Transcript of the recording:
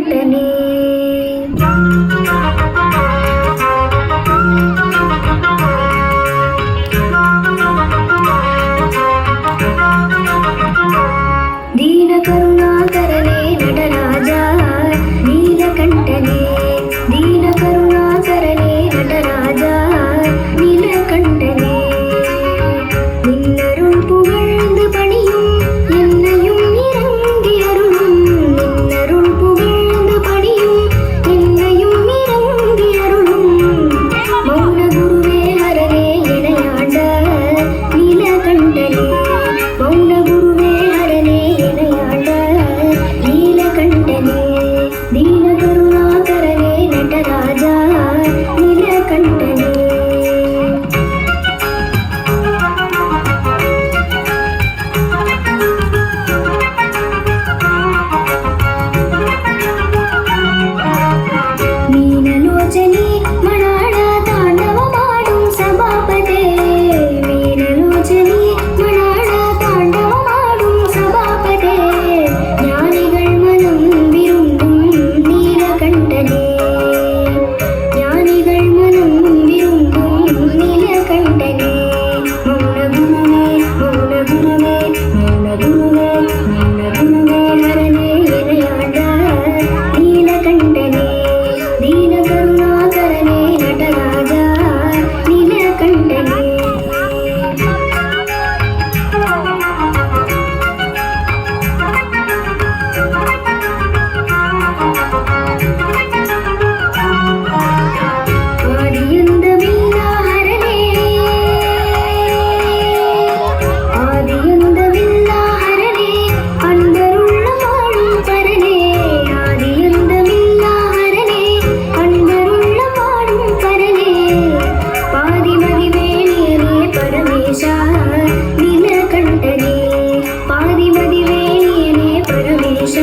ನೀಲಕಂಠನೇ ದೀನ ಕರುಣಾಕರನೇ ನಟರಾಜ ನೀಲಕಂಠನೇ ದೀನ ಕರುಣಾಕರನೇ ನಟರಾಜ நீலகண்டனே நின்னருள் புகழ்ந்து பணியும் என்னையும் இறங்கி அருளும் நின்னருள் புகழ்ந்து பணியும் என்னையும் இறங்கி அருளும் மௌன குருவே ஹரனே இணையாண்ட நீலகண்டனே மௌன குருவே ஹரனே இணையாண்ட நீலகண்டனே தீன கருணாகரனே நடராஜா நீலகண்டனே ಮೀನಲೋಚನೆ ಮಣಾಳ ತಾಂಡವ ಮಾಡು ಸಭಾಪತೆ ಮೀನಲೋಚನೆ ಮಣಾಳ ತಾಂಡವ ಮಾಡು ಸಭಾಪತೆ ஞானிகள் மனம் விரும்பும் நீலகண்டனே ஞானிகள் மனம் விரும்பும் நீலகண்டனே மௌன குருவே மௌன குருவே மௌன குருவே மௌன குருவே ஹரனே இணையாண்ட நீலகண்டனே ದೀನ ಕರುಣಾಕರನೇ ನಟರಾಜ ನೀಲಕಂಠನೇ ಆದಿಯಂದವಿಲ್ಲ ಹರನೇ ಆದಿಯಂದವಿಲ್ಲ ಹರನೇ ಅಂದರುಳ್ಳ ಮಾಡು ಪರನೇ ಆದಿಯಂದವಿಲ್ಲ ಹರನೇ ಅಂದರುಳ್ಳ ಮಾಡು ಪರನೇ ಪಾದಿಮದಿವೇಣಿಯನೇ ಪರಮೇಶ ನೀಲಕಂಠನೇ ಪಾದಿಮದಿವೇಣಿಯನೇ ಪರಮೇಶ